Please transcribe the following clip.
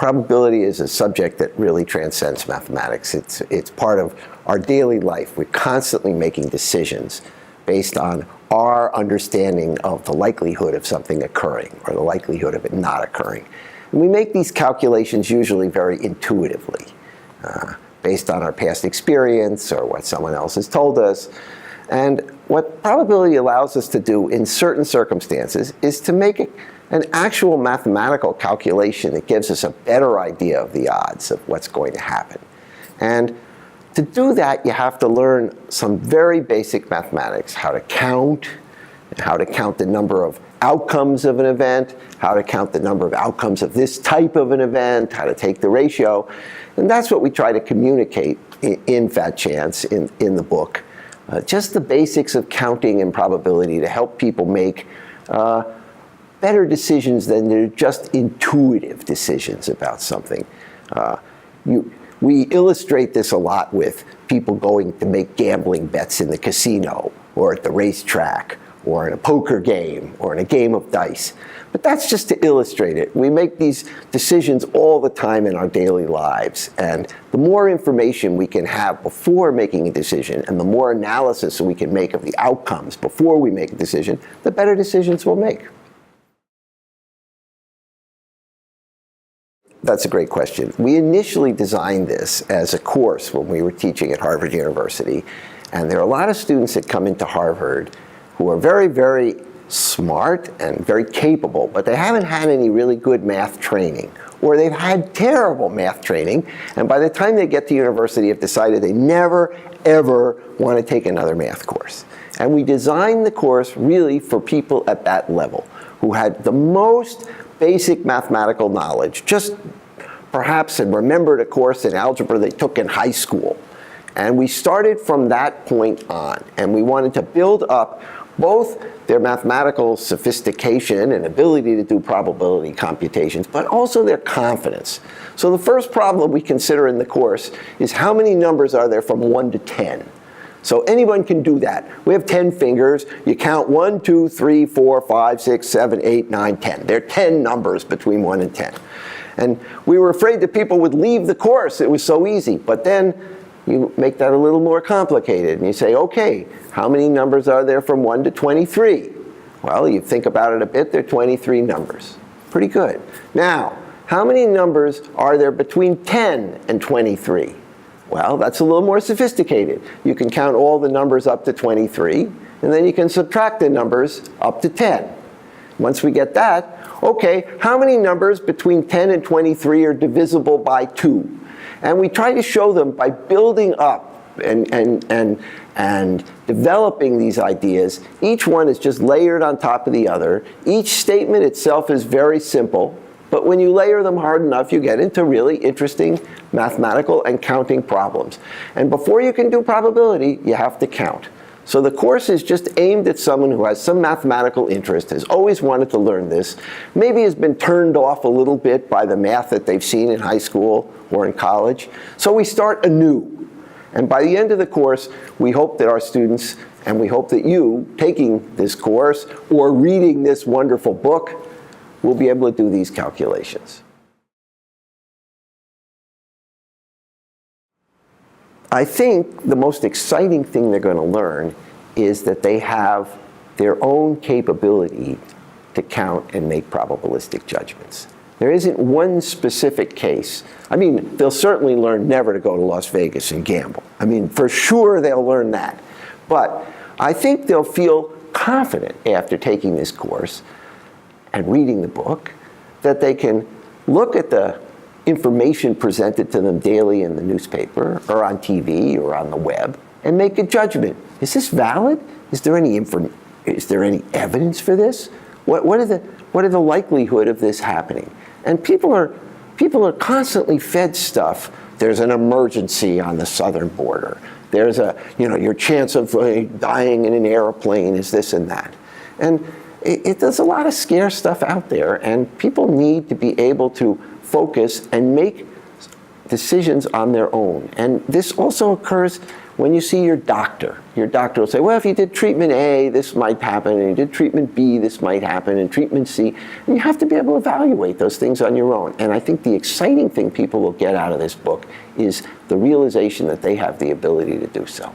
Probability is a subject that really transcends mathematics. It's part of our daily life. We're constantly making decisions based on our understanding of the likelihood of something occurring or the likelihood of it not occurring. And we make these calculations usually very intuitively, based on our past experience or what someone else has told us. And what probability allows us to do in certain circumstances is to make an actual mathematical calculation that gives us a better idea of the odds of what's going to happen. And to do that, you have to learn some very basic mathematics, how to count the number of outcomes of an event, how to count the number of outcomes of this type of an event, how to take the ratio. And that's what we try to communicate in Fat Chance, in the book. Just the basics of counting and probability to help people make better decisions than they're just intuitive decisions about something. We illustrate this a lot with people going to make gambling bets in the casino or at the racetrack or in a poker game or in a game of dice. But that's just to illustrate it. We make these decisions all the time in our daily lives, and the more information we can have before making a decision and the more analysis we can make of the outcomes before we make a decision, the better decisions we'll make. That's a great question. We initially designed this as a course when we were teaching at Harvard University, and there are a lot of students that come into Harvard who are very, very smart and very capable, but they haven't had any really good math training, or they've had terrible math training, and by the time they get to university have decided they never, ever want to take another math course. And we designed the course really for people at that level, who had the most basic mathematical knowledge, just perhaps had remembered a course in algebra they took in high school. And we started from that point on, and we wanted to build up both their mathematical sophistication and ability to do probability computations, but also their confidence. So the first problem we consider in the course is how many numbers are there from 1 to 10? So anyone can do that. We have 10 fingers. You count 1, 2, 3, 4, 5, 6, 7, 8, 9, 10. There are 10 numbers between 1 and 10. And we were afraid that people would leave the course. It was so easy. But then you make that a little more complicated. And you say, okay, how many numbers are there from 1 to 23? Well, you think about it a bit. There are 23 numbers. Pretty good. Now, how many numbers are there between 10 and 23? Well, that's a little more sophisticated. You can count all the numbers up to 23, and then you can subtract the numbers up to 10. Once we get that, okay, how many numbers between 10 and 23 are divisible by 2? And we try to show them by building up and developing these ideas. Each one is just layered on top of the other. Each statement itself is very simple. But when you layer them hard enough, you get into really interesting mathematical and counting problems. And before you can do probability, you have to count. So the course is just aimed at someone who has some mathematical interest, has always wanted to learn this, maybe has been turned off a little bit by the math that they've seen in high school or in college. So we start anew. And by the end of the course, we hope that our students, and we hope that you, taking this course or reading this wonderful book, we'll be able to do these calculations. I think the most exciting thing they're going to learn is that they have their own capability to count and make probabilistic judgments. There isn't one specific case. I mean, they'll certainly learn never to go to Las Vegas and gamble. I mean, for sure they'll learn that. But I think they'll feel confident after taking this course and reading the book, that they can look at the information presented to them daily in the newspaper or on TV or on the web and make a judgment. Is this valid? Is there any evidence for this? What are the likelihood of this happening? And people are constantly fed stuff. There's an emergency on the southern border. There's your chance of dying in an airplane is this and that. And there's a lot of scare stuff out there, and people need to be able to focus and make decisions on their own. And this also occurs When you see your doctor will say, well, if you did treatment A, this might happen, and you did treatment B, this might happen, and treatment C. And you have to be able to evaluate those things on your own. And I think the exciting thing people will get out of this book is the realization that they have the ability to do so.